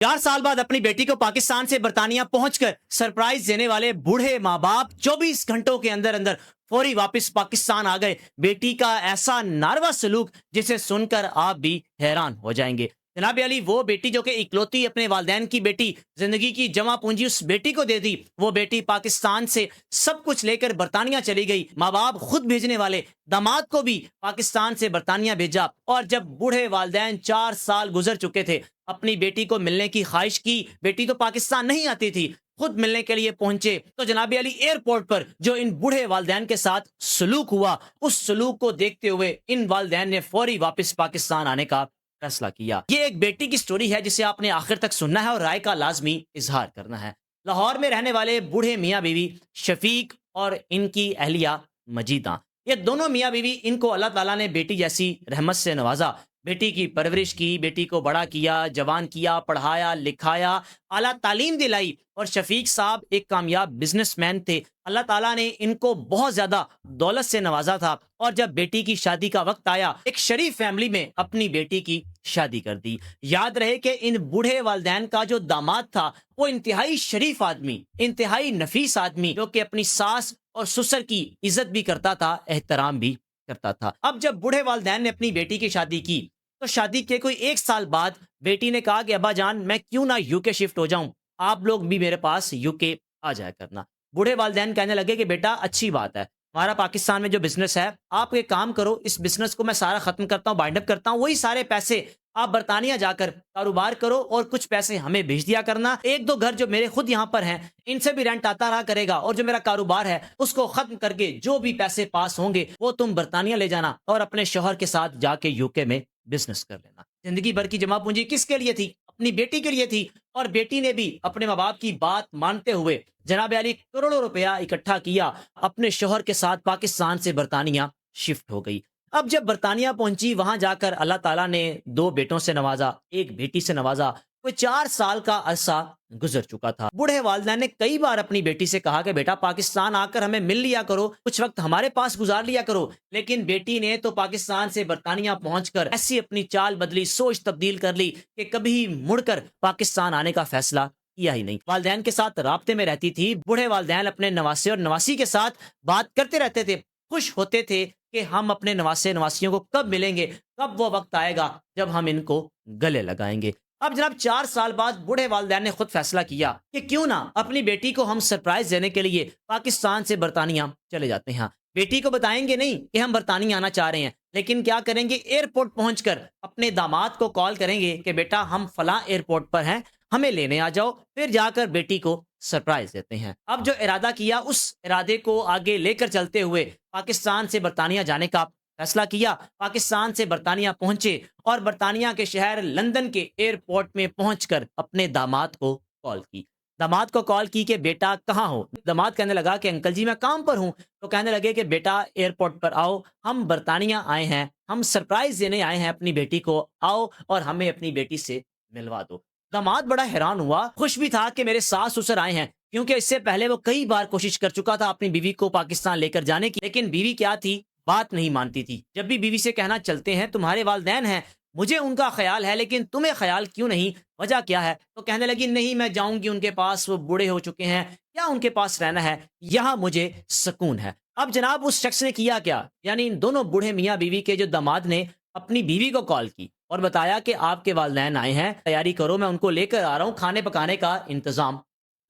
4 سال بعد اپنی بیٹی کو پاکستان سے برطانیہ پہنچ کر سرپرائز دینے والے بوڑھے ماں باپ 24 گھنٹوں کے اندر اندر فوری واپس پاکستان آ گئے. بیٹی کا ایسا ناروا سلوک جسے سن کر آپ بھی حیران ہو جائیں گے. جناب علی، وہ بیٹی جو کہ اکلوتی اپنے والدین کی بیٹی، زندگی کی جمع پونجی اس بیٹی کو دے دی، وہ بیٹی پاکستان سے سب کچھ لے کر برطانیہ چلی گئی. ماں باپ خود بھیجنے والے، داماد کو بھی پاکستان سے برطانیہ بھیجا. اور جب بوڑھے والدین 4 سال گزر چکے تھے، اپنی بیٹی کو ملنے کی خواہش کی. بیٹی تو پاکستان نہیں آتی تھی، خود ملنے کے لیے پہنچے. تو جناب علی، ایئرپورٹ پر جو ان بوڑھے والدین کے ساتھ سلوک ہوا، اس سلوک کو دیکھتے ہوئے ان والدین نے فوری واپس پاکستان آنے کا فیصلہ کیا. یہ ایک بیٹی کی سٹوری ہے جسے آپ نے آخر تک سننا ہے اور رائے کا لازمی اظہار کرنا ہے. لاہور میں رہنے والے بوڑھے میاں بیوی شفیق اور ان کی اہلیہ مجیدہ، یہ دونوں میاں بیوی، ان کو اللہ تعالیٰ نے بیٹی جیسی رحمت سے نوازا. بیٹی کی پرورش کی، بیٹی کو بڑا کیا، جوان کیا، پڑھایا لکھایا، اعلیٰ تعلیم دلائی. اور شفیق صاحب ایک کامیاب بزنس مین تھے. اللہ تعالیٰ نے ان کو بہت زیادہ دولت سے نوازا تھا. اور جب بیٹی کی شادی کا وقت آیا، ایک شریف فیملی میں اپنی بیٹی کی شادی کر دی. یاد رہے کہ ان بوڑھے والدین کا جو داماد تھا وہ انتہائی شریف آدمی، انتہائی نفیس آدمی، جو کہ اپنی ساس اور سسر کی عزت بھی کرتا تھا، احترام بھی کرتا تھا. اب جب بوڑھے والدین نے اپنی بیٹی کی شادی کی تو شادی کے کوئی 1 سال بعد بیٹی نے کہا کہ ابا جان، میں کیوں نہ یو کے شفٹ ہو جاؤں، آپ لوگ بھی میرے پاس یو کے آ جایا کرنا. بوڑھے والدین کہنے لگے کہ بیٹا اچھی بات ہے، ہمارا پاکستان میں جو بزنس ہے، آپ ایک کام کرو، اس بزنس کو میں سارا ختم کرتا ہوں، بائنڈ اپ کرتا ہوں، وہی سارے پیسے آپ برطانیہ جا کر کاروبار کرو اور کچھ پیسے ہمیں بھیج دیا کرنا. 1-2 گھر جو میرے خود یہاں پر ہیں، ان سے بھی رینٹ آتا رہا کرے گا، اور جو میرا کاروبار ہے اس کو ختم کر کے جو بھی پیسے پاس ہوں گے وہ تم برطانیہ لے جانا اور اپنے شوہر کے ساتھ جا کے یو کے میں بزنس کر لینا. زندگی بھر کی جمع پونجی کس کے لیے تھی؟ اپنی بیٹی کے لیے تھی. اور بیٹی نے بھی اپنے ماں باپ کی بات مانتے ہوئے جناب علی کروڑوں روپیہ اکٹھا کیا، اپنے شوہر کے ساتھ پاکستان سے برطانیہ شفٹ ہو گئی. اب جب برطانیہ پہنچی، وہاں جا کر اللہ تعالیٰ نے 2 بیٹوں سے نوازا، ایک بیٹی سے نوازا. کوئی 4 سال کا عرصہ گزر چکا تھا. بوڑھے والدین نے کئی بار اپنی بیٹی سے کہا کہ بیٹا پاکستان آ کر ہمیں مل لیا کرو، کچھ وقت ہمارے پاس گزار لیا کرو. لیکن بیٹی نے تو پاکستان سے برطانیہ پہنچ کر ایسی اپنی چال بدلی، سوچ تبدیل کر لی کہ کبھی مڑ کر پاکستان آنے کا فیصلہ کیا ہی نہیں. والدین کے ساتھ رابطے میں رہتی تھی. بوڑھے والدین اپنے نواسے اور نواسی کے ساتھ بات کرتے رہتے تھے، خوش ہوتے تھے کہ ہم اپنے نواسے نواسیوں کو کب ملیں گے، کب وہ وقت آئے گا جب ہم ان کو گلے لگائیں گے. اب جناب 4 سال بعد بوڑھے والدین نے خود فیصلہ کیا کہ کیوں نہ اپنی بیٹی کو ہم سرپرائز دینے کے لیے پاکستان سے برطانیہ چلے جاتے ہیں. بیٹی کو بتائیں گے نہیں کہ ہم برطانیہ آنا چاہ رہے ہیں، لیکن کیا کریں گے، ایئرپورٹ پہنچ کر اپنے داماد کو کال کریں گے کہ بیٹا ہم فلاں ایئرپورٹ پر ہیں، ہمیں لینے آ جاؤ. پھر جا کر بیٹی کو سرپرائز دیتے ہیں. اب جو ارادہ کیا، اس ارادے کو آگے لے کر چلتے ہوئے پاکستان سے برطانیہ جانے کا فیصلہ کیا. پاکستان سے برطانیہ پہنچے اور برطانیہ کے شہر لندن کے ایئرپورٹ میں پہنچ کر اپنے داماد کو کال کی. داماد کو کال کی کہ بیٹا کہاں ہو؟ داماد کہنے لگا کہ انکل جی میں کام پر ہوں. تو کہنے لگے کہ بیٹا ایئرپورٹ پر آؤ، ہم برطانیہ آئے ہیں، ہم سرپرائز دینے آئے ہیں اپنی بیٹی کو، آؤ اور ہمیں اپنی بیٹی سے ملوا دو. داماد بڑا حیران ہوا، خوش بھی تھا کہ میرے ساس سسر آئے ہیں، کیونکہ اس سے پہلے وہ کئی بار کوشش کر چکا تھا اپنی بیوی کو پاکستان لے کر جانے کی، لیکن بیوی کیا تھی، بات نہیں مانتی تھی. جب بھی بیوی سے کہنا چلتے ہیں تمہارے والدین ہیں، مجھے ان کا خیال ہے لیکن تمہیں خیال کیوں نہیں، وجہ کیا ہے؟ تو کہنے لگی نہیں میں جاؤں گی ان کے پاس، وہ بوڑھے ہو چکے ہیں، کیا ان کے پاس رہنا ہے، یہاں مجھے سکون ہے. اب جناب اس شخص نے کیا کیا، یعنی ان دونوں بوڑھے میاں بیوی کے جو داماد نے اپنی بیوی کو کال کی اور بتایا کہ آپ کے والدین آئے ہیں، تیاری کرو، میں ان کو لے کر آ رہا ہوں، کھانے پکانے کا انتظام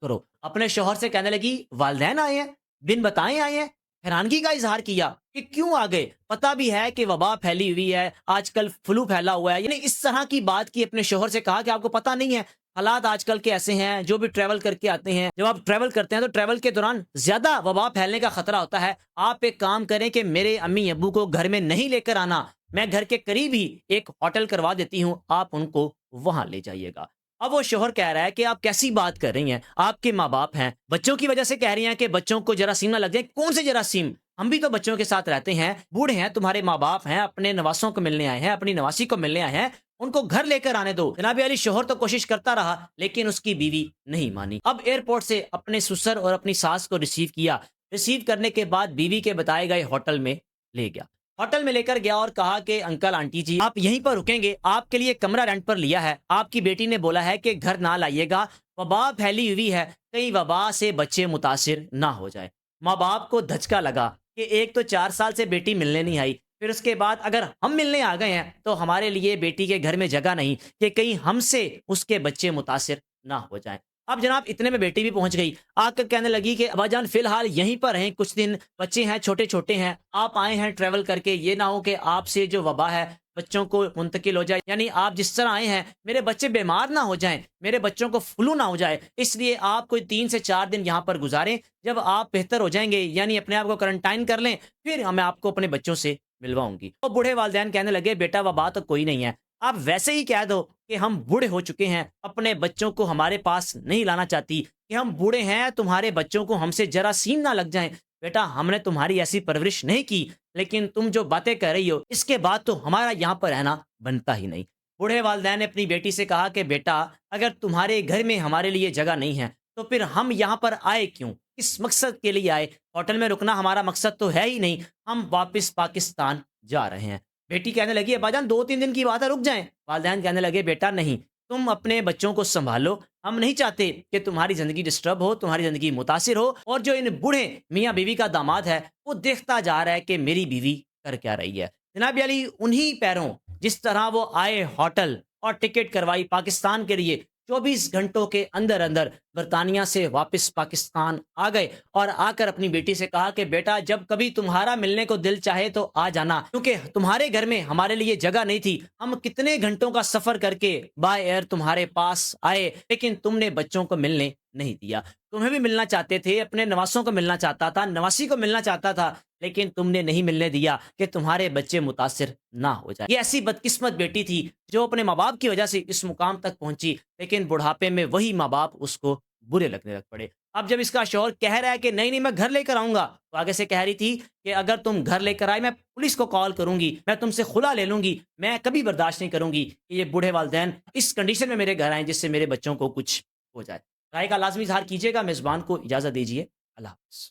کرو. اپنے شوہر سے کہنے لگی والدین آئے ہیں، بن بتائیں آئے ہیں. حیرانگی کا اظہار کیا کہ کیوں آ گئے، پتہ بھی ہے کہ وبا پھیلی ہوئی ہے، آج کل فلو پھیلا ہوا ہے. یعنی اس طرح کی بات کی. اپنے شوہر سے کہا کہ آپ کو پتہ نہیں ہے حالات آج کل کے ایسے ہیں، جو بھی ٹریول کر کے آتے ہیں، جب آپ ٹریول کرتے ہیں تو ٹریول کے دوران زیادہ وبا پھیلنے کا خطرہ ہوتا ہے. آپ ایک کام کریں کہ میرے امی ابو کو گھر میں نہیں لے کر آنا، میں گھر کے قریب ہی ایک ہوٹل کروا دیتی ہوں، آپ ان کو وہاں لے جائیے گا. اب وہ شوہر کہہ رہا ہے کہ آپ کیسی بات کر رہی ہیں، آپ کے ماں باپ ہیں، بچوں کی وجہ سے کہہ رہی ہیں کہ بچوں کو جراثیم نہ لگ جائے. کون سے جراثیم، ہم بھی تو بچوں کے ساتھ رہتے ہیں، بوڑھے ہیں، تمہارے ماں باپ ہیں، اپنے نواسوں کو ملنے آئے ہیں، اپنی نواسی کو ملنے آئے ہیں، ان کو گھر لے کر آنے دو. جناب علی شوہر تو کوشش کرتا رہا لیکن اس کی بیوی نہیں مانی. اب ایئرپورٹ سے اپنے سسر اور اپنی ساس کو ریسیو کیا. ریسیو کرنے کے بعد بیوی کے بتائے گئے ہوٹل میں لے گیا. ہوٹل میں لے کر گیا اور کہا کہ انکل آنٹی جی آپ یہیں پر رکیں گے, آپ کے لیے کمرہ رینٹ پر لیا ہے. آپ کی بیٹی نے بولا ہے کہ گھر نہ لائیے گا, وبا پھیلی ہوئی ہے, کئی وبا سے بچے متاثر نہ ہو جائے. ماں باپ کو دھچکا لگا کہ ایک تو 4 سال سے بیٹی ملنے نہیں آئی, پھر اس کے بعد اگر ہم ملنے آ گئے ہیں تو ہمارے لیے بیٹی کے گھر میں جگہ نہیں کہ کہیں ہم سے اس کے بچے متاثر نہ ہو جائیں. اب جناب اتنے میں بیٹی بھی پہنچ گئی, آ کر کہنے لگی کہ ابا جان فی الحال یہیں پر رہیں کچھ دن, بچے ہیں چھوٹے چھوٹے ہیں, آپ آئے ہیں ٹریول کر کے, یہ نہ ہو کہ آپ سے جو وبا ہے بچوں کو منتقل ہو جائے, یعنی آپ جس طرح آئے ہیں میرے بچے بیمار نہ ہو جائیں, میرے بچوں کو فلو نہ ہو جائے, اس لیے آپ کوئی 3 سے 4 دن یہاں پر گزاریں, جب آپ بہتر ہو جائیں گے یعنی اپنے آپ کو کرنٹائن کر لیں پھر میں آپ کو اپنے بچوں سے ملواؤں گی. اور بوڑھے والدین کہنے لگے بیٹا وبا تو کوئی نہیں ہے, آپ ویسے ہی کہہ دو کہ ہم بوڑھے ہو چکے ہیں, اپنے بچوں کو ہمارے پاس نہیں لانا چاہتی, کہ ہم بوڑھے ہیں تمہارے بچوں کو ہم سے جراثیم نہ لگ جائیں. بیٹا ہم نے تمہاری ایسی پرورش نہیں کی, لیکن تم جو باتیں کہہ رہی ہو اس کے بعد تو ہمارا یہاں پر رہنا بنتا ہی نہیں. بوڑھے والدین نے اپنی بیٹی سے کہا کہ بیٹا اگر تمہارے گھر میں ہمارے لیے جگہ نہیں ہے تو پھر ہم یہاں پر آئے کیوں, کس مقصد کے لیے آئے, ہوٹل میں رکنا ہمارا مقصد تو ہے ہی نہیں, ہم واپس پاکستان جا رہے ہیں. بیٹی کہنے لگی ابا جان 2 3 دن کی بات ہے رک جائیں. والدین کہنے لگے بیٹا نہیں, تم اپنے بچوں کو سنبھالو, ہم نہیں چاہتے کہ تمہاری زندگی ڈسٹرب ہو, تمہاری زندگی متاثر ہو, اور جو ان بوڑھے میاں بیوی کا داماد ہے وہ دیکھتا جا رہا ہے کہ میری بیوی کر کیا رہی ہے. جناب علی انہی پیروں جس طرح وہ آئے ہوٹل اور ٹکٹ کروائی پاکستان کے لیے, 24 گھنٹوں کے اندر اندر برطانیہ سے واپس پاکستان آ گئے, اور آ کر اپنی بیٹی سے کہا کہ بیٹا جب کبھی تمہارا ملنے کو دل چاہے تو آ جانا, کیونکہ تمہارے گھر میں ہمارے لیے جگہ نہیں تھی, ہم کتنے گھنٹوں کا سفر کر کے بائی ایئر تمہارے پاس آئے, لیکن تم نے بچوں کو ملنے نہیں دیا. تمہیں بھی ملنا چاہتے تھے, اپنے نواسوں کو ملنا چاہتا تھا, نواسی کو ملنا چاہتا تھا, لیکن تم نے نہیں ملنے دیا کہ تمہارے بچے متاثر نہ ہو جائے. یہ ایسی بدقسمت بیٹی تھی جو اپنے ماں باپ کی وجہ سے اس مقام تک پہنچی, لیکن بڑھاپے میں وہی ماں باپ اس کو برے لگنے لگ پڑے. اب جب اس کا شوہر کہہ رہا ہے کہ نہیں نہیں میں گھر لے کر آؤں گا, تو آگے سے کہہ رہی تھی کہ اگر تم گھر لے کر آئے میں پولیس کو کال کروں گی, میں تم سے خلا لے لوں گی, میں کبھی برداشت نہیں کروں گی کہ یہ بوڑھے والدین اس کنڈیشن میں میرے گھر آئیں جس سے میرے بچوں کو کچھ ہو جائے. رائے کا لازمی اظہار کیجیے گا. میزبان کو اجازت دیجیے. اللہ حافظ.